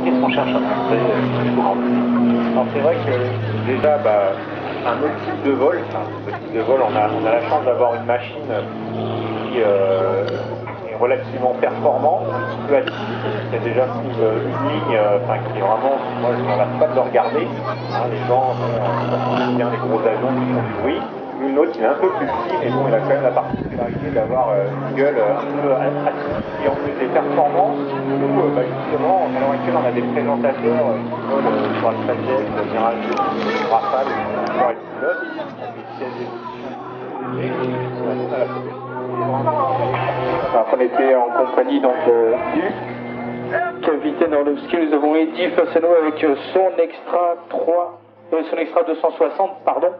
Qu'est-ce qu'on cherche à montrer Alors c'est vrai que déjà, un autre type de vol, on a la chance d'avoir une machine qui est relativement performante, un petit peu atypique, qui a déjà pris une ligne, qui est vraiment, moi je ne rate pas de le regarder, hein, les gens, ils bien les gros avions qui font du bruit. Une autre, il est un peu plus petit, mais bon, il a quand même la particularité d'avoir une gueule un peu atypique et en plus des performances. Nous, justement, à l'heure actuelle, on a des présentateurs qui volent sur le Alpha-Jet, Mirage, Rafale, voir les pilotes, avec des sièges d'évolution. Alors, on était en compagnie donc du capitaine Orlowski. Nous avons Eddy face à nous avec son Extra 260, pardon.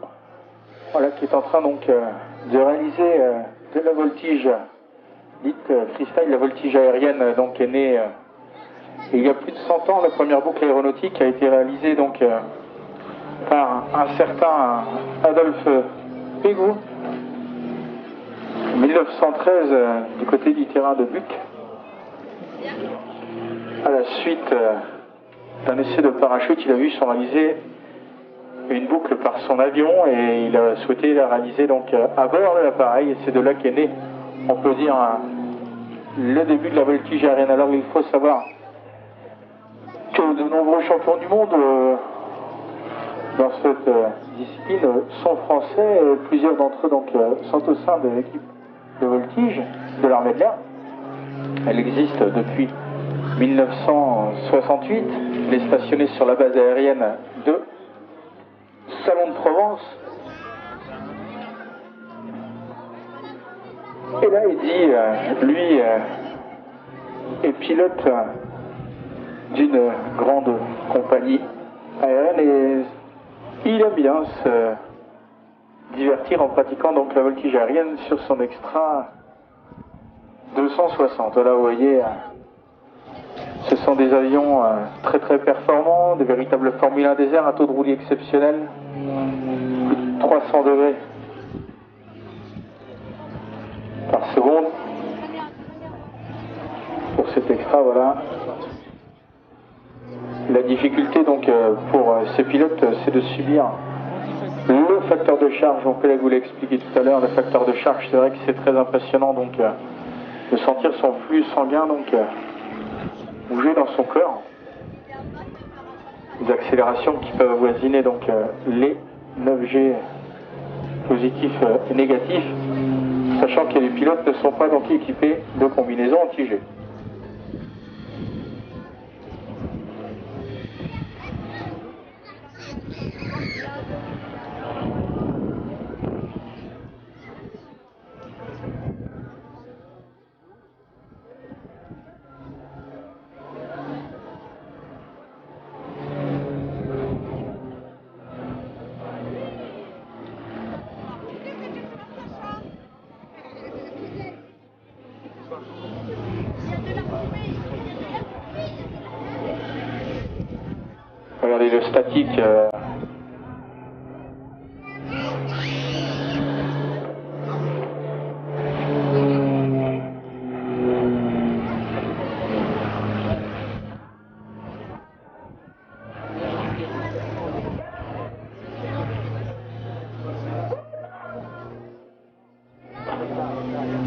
Voilà, qui est en train donc de réaliser de la voltige dite freestyle, la voltige aérienne donc est née il y a plus de 100 ans. La première boucle aéronautique a été réalisée donc par un certain Adolphe Pégout en 1913 du côté du terrain de Buc, à la suite d'un essai de parachute. Il a vu se réaliser une boucle par son avion et il a souhaité la réaliser donc à bord de l'appareil, et c'est de là qu'est né, on peut dire, le début de la voltige aérienne. Alors il faut savoir que de nombreux champions du monde dans cette discipline sont français, et plusieurs d'entre eux donc sont au sein de l'équipe de voltige de l'armée de l'air. Elle existe depuis 1968, elle est stationnée sur la base aérienne de Salon de Provence. Et là, Eddy, lui, est pilote d'une grande compagnie aérienne et il aime bien se divertir en pratiquant donc la voltige aérienne sur son Extra 260. Là, vous voyez, ce sont des avions très très performants, des véritables Formule 1 des airs, un taux de roulis exceptionnel, plus de 300 degrés par seconde pour cet Extra. Voilà. La difficulté donc pour ces pilotes, c'est de subir le facteur de charge. Mon collègue vous l'a expliqué tout à l'heure, le facteur de charge, c'est vrai que c'est très impressionnant donc de sentir son flux sanguin donc bouger dans son cœur. Des accélérations qui peuvent avoisiner donc les 9G positifs et négatifs, sachant que les pilotes ne sont pas donc équipés de combinaisons anti-G. Regardez le statique.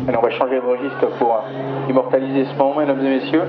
Alors on va changer de registre pour immortaliser ce moment, mesdames et messieurs.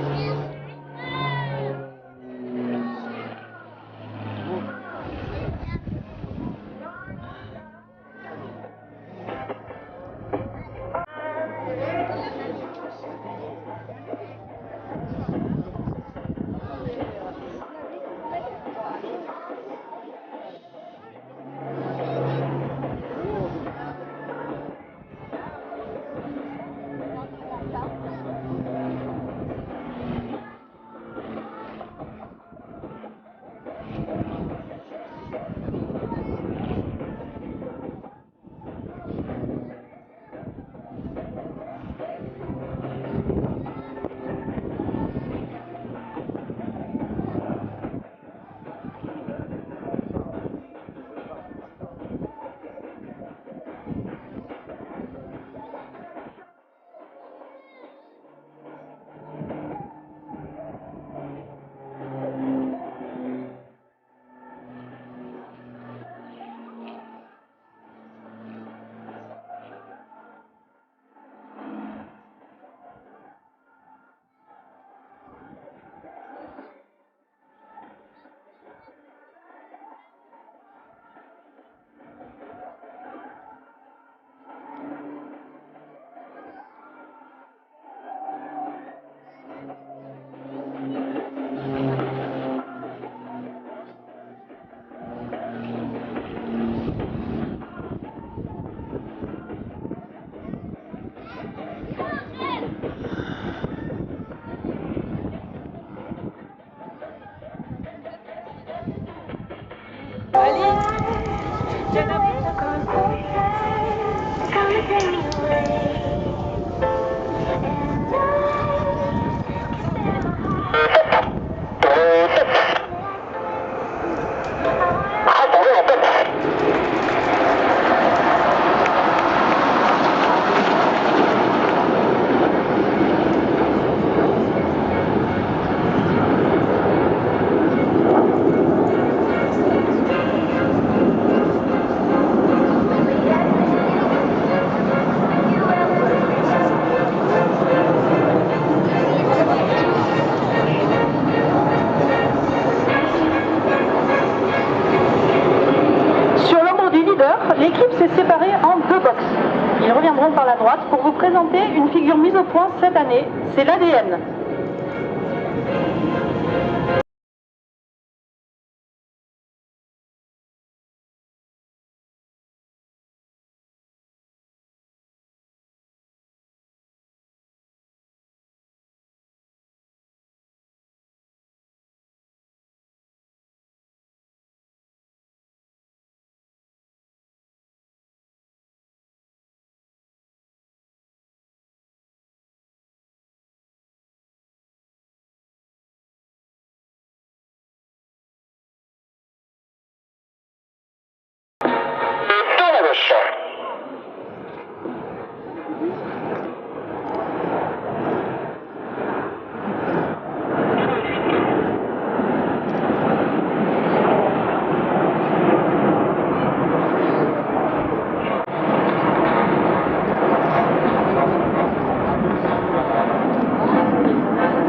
présenter une figure mise au point cette année, c'est l'ADN.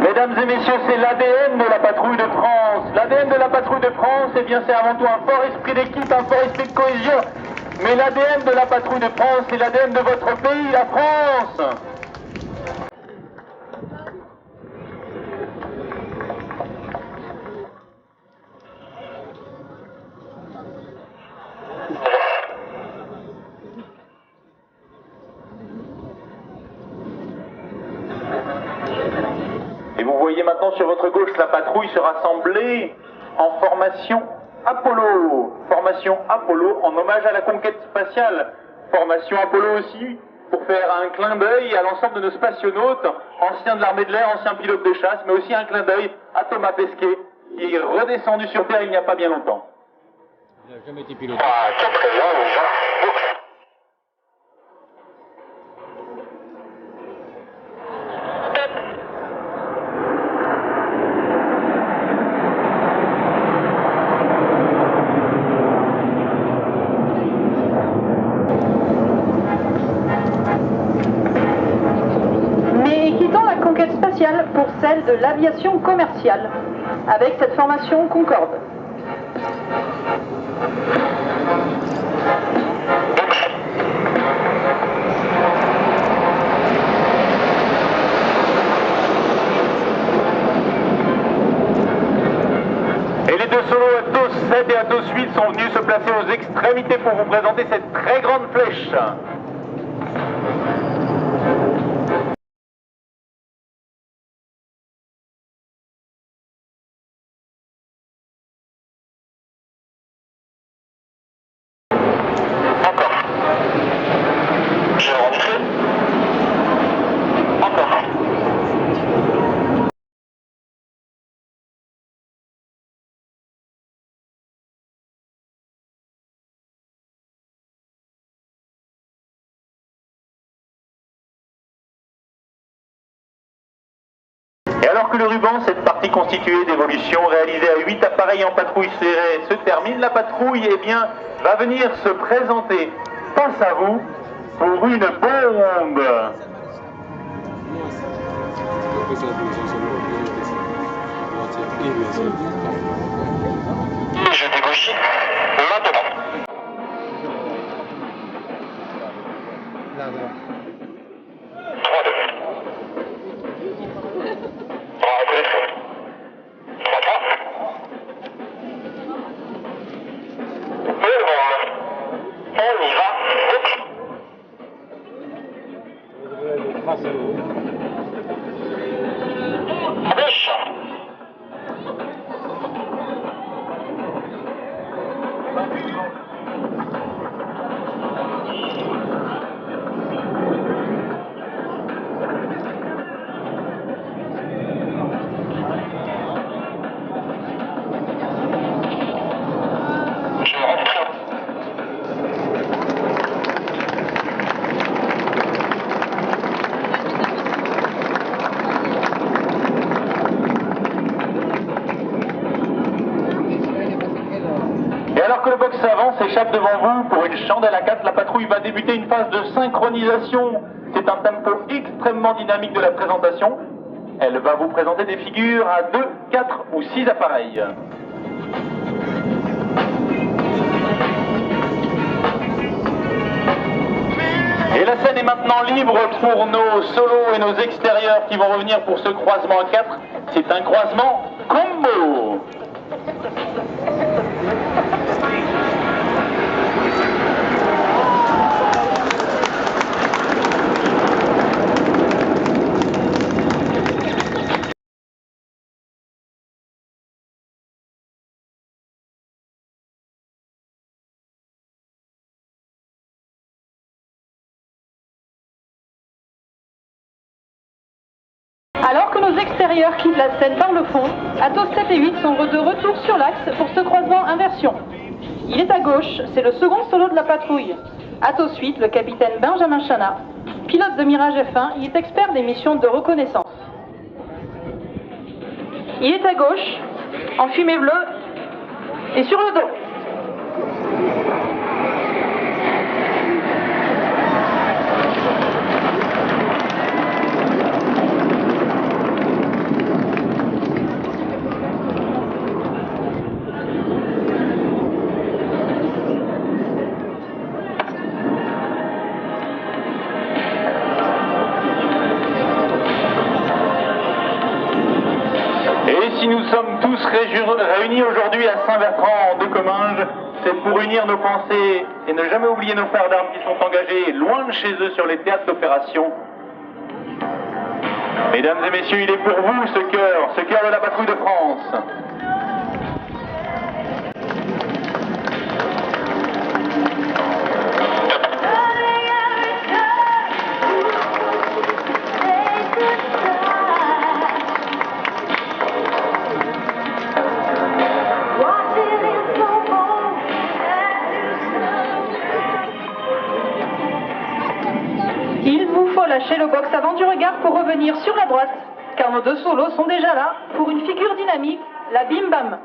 Mesdames et messieurs, c'est l'ADN de la patrouille de France. L'ADN de la patrouille de France, eh bien, c'est avant tout un fort esprit d'équipe, un fort esprit de cohésion. Mais l'ADN de la patrouille de France, c'est l'ADN de votre pays, la France. Et vous voyez maintenant sur votre gauche la patrouille se rassembler en formation Apollo. Formation Apollo en hommage à la conquête spatiale. Formation Apollo aussi pour faire un clin d'œil à l'ensemble de nos spationautes, anciens de l'armée de l'air, anciens pilotes de chasse, mais aussi un clin d'œil à Thomas Pesquet, qui est redescendu sur Terre il n'y a pas bien longtemps. Il n'a jamais été pilote. Pour celle de l'aviation commerciale, avec cette formation Concorde. Et les deux solos Atos 7 et Atos 8 sont venus se placer aux extrémités pour vous présenter cette très grande flèche. Et alors que le ruban, cette partie constituée d'évolutions réalisées à 8 appareils en patrouille serrée, se termine, la patrouille, eh bien, va venir se présenter face à vous pour une bombe. Je débouche maintenant. Alors que le box avant s'échappe devant vous pour une chandelle à 4, la patrouille va débuter une phase de synchronisation. C'est un tempo extrêmement dynamique de la présentation. Elle va vous présenter des figures à 2, 4 ou 6 appareils. Et la La scène est maintenant libre pour nos solos et nos extérieurs qui vont revenir pour ce croisement à 4. C'est un croisement combo. Alors que nos extérieurs quittent la scène par le fond, Atos 7 et 8 sont de retour sur l'axe pour ce croisement inversion. Il est à gauche, c'est le second solo de la patrouille. Atos 8, le capitaine Benjamin Chana, pilote de Mirage F1, il est expert des missions de reconnaissance. Il est à gauche, en fumée bleue et sur le dos. Si nous sommes tous réunis aujourd'hui à Saint-Bertrand de Comminges, c'est pour unir nos pensées et ne jamais oublier nos frères d'armes qui sont engagés loin de chez eux sur les théâtres d'opération. Mesdames et messieurs, il est pour vous ce cœur de la patrouille de France. Il vous faut lâcher le box avant du regard pour revenir sur la droite, car nos deux solos sont déjà là pour une figure dynamique, la Bim Bam.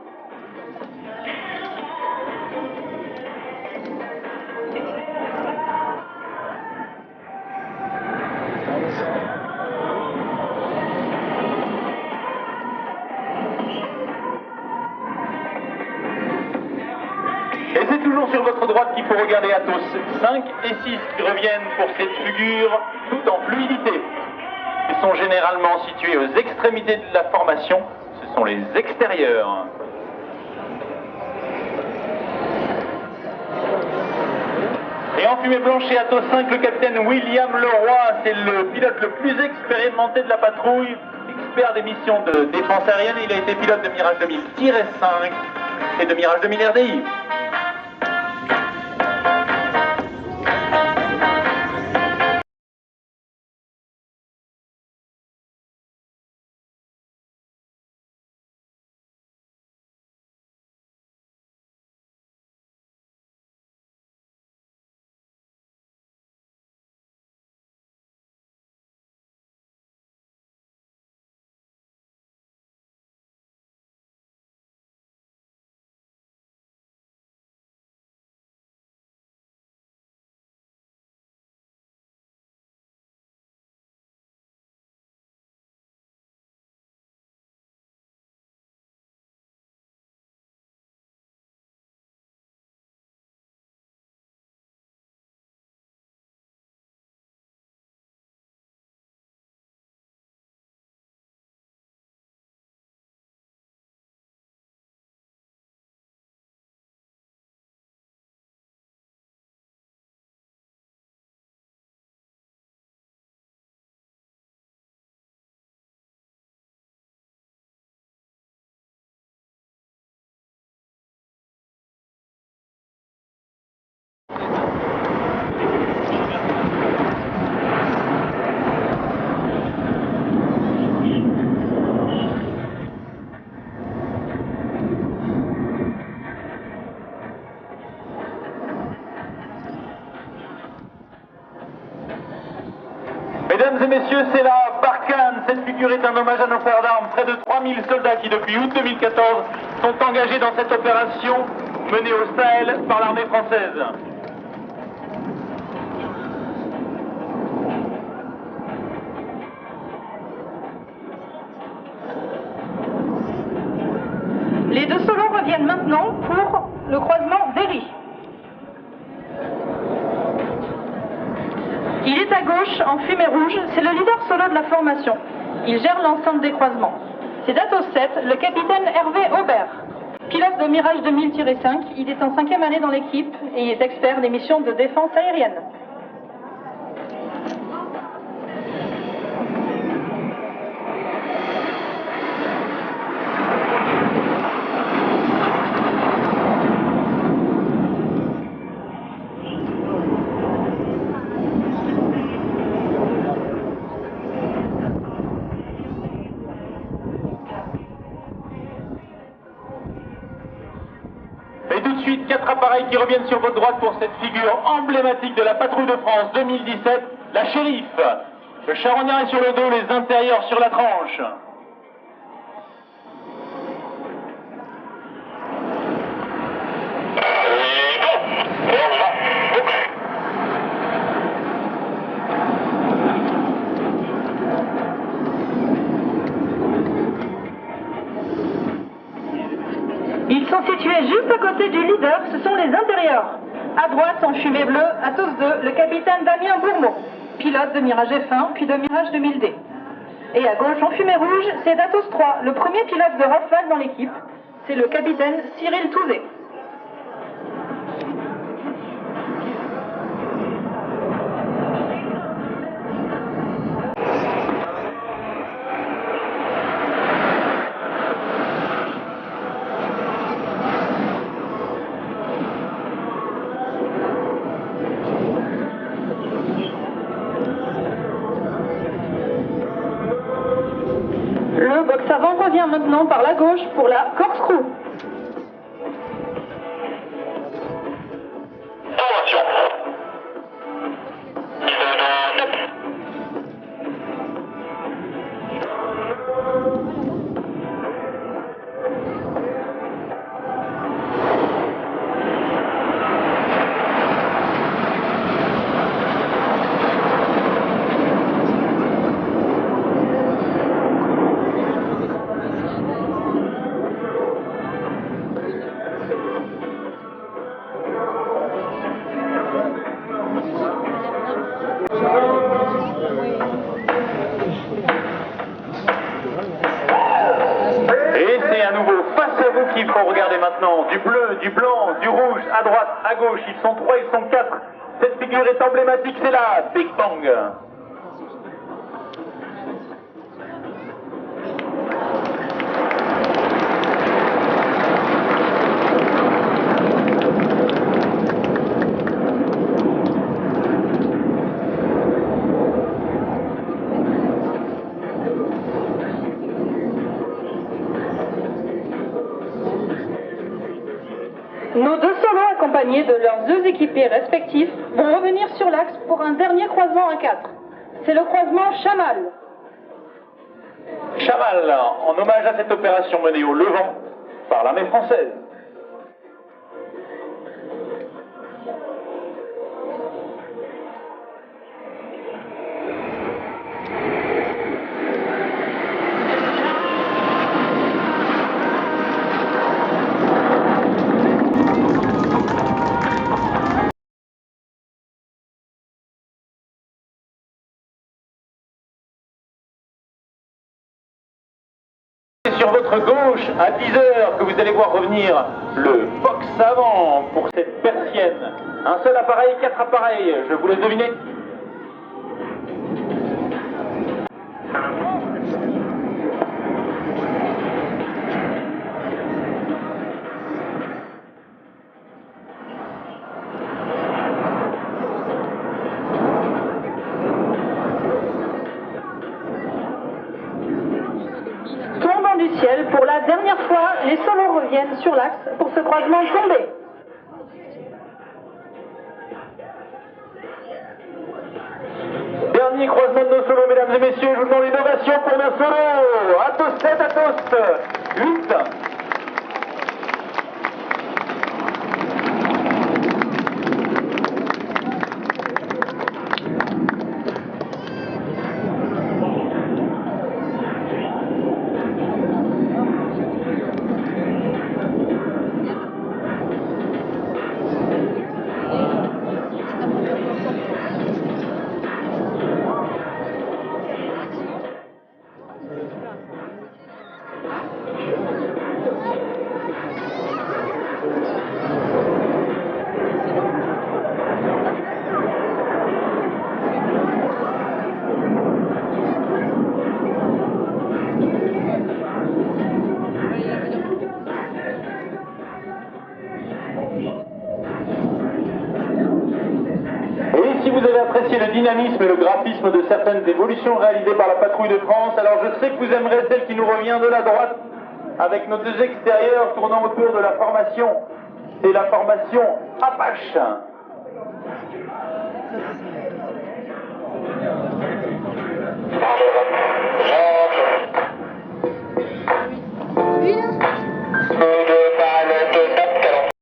Et c'est toujours sur votre droite qu'il faut regarder Atos 5 et 6 qui reviennent pour cette figure tout en fluidité. Ils sont généralement situés aux extrémités de la formation, ce sont les extérieurs. Et en fumée blanche chez Atos 5, le capitaine William Leroy, c'est le pilote le plus expérimenté de la patrouille, expert des missions de défense aérienne. Il a été pilote de Mirage 2000-5 et de Mirage 2000 RDI. Mesdames et messieurs, c'est la Barkhane. Cette figure est un hommage à nos frères d'armes. Près de 3000 soldats qui, depuis août 2014, sont engagés dans cette opération menée au Sahel par l'armée française. Les deux solos reviennent maintenant pour le croisement Berry. Il est gauche, en fumée rouge, c'est le leader solo de la formation. Il gère l'ensemble des croisements. C'est Atos 7, le capitaine Hervé Aubert. Pilote de Mirage 2000-5, il est en 5e année dans l'équipe et il est expert des missions de défense aérienne. Et tout de suite, 4 appareils qui reviennent sur votre droite pour cette figure emblématique de la patrouille de France 2017, la Shérif. Le charognard est sur le dos, les intérieurs sur la tranche. Ils sont situés juste à côté du leader, ce sont les intérieurs. À droite, en fumée bleue, Atos 2, le capitaine Damien Bourmeau, pilote de Mirage F1 puis de Mirage 2000D. Et à gauche, en fumée rouge, c'est Atos 3, le premier pilote de Rafale dans l'équipe. C'est le capitaine Cyril Touzé. Le box avant revient maintenant par la gauche pour la corkscrew. Formation. Et c'est à nouveau face à vous qu'il faut regarder maintenant. Du bleu, du blanc, du rouge, à droite, à gauche. Ils sont 3, ils sont 4. Cette figure est emblématique, c'est la Big Bang. Nos deux solos, accompagnés de leurs deux équipiers respectifs, vont revenir sur l'axe pour un dernier croisement à 4. C'est le croisement Chamal. Chamal, en hommage à cette opération menée au Levant par l'armée française. Sur votre gauche, à 10h, que vous allez voir revenir le box avant pour cette persienne. Un seul appareil, 4 appareils, je vous laisse deviner. Tombant du ciel, pour la dernière fois, les solos reviennent sur l'axe pour ce croisement tombé. Dernier croisement de nos solos, mesdames et messieurs, je vous demande une ovation pour nos solos. Atos 7, Atos 8. apprécié le dynamisme et le graphisme de certaines évolutions réalisées par la patrouille de France. Alors je sais que vous aimerez celle qui nous revient de la droite, avec nos deux extérieurs tournant autour de la formation. C'est la formation Apache.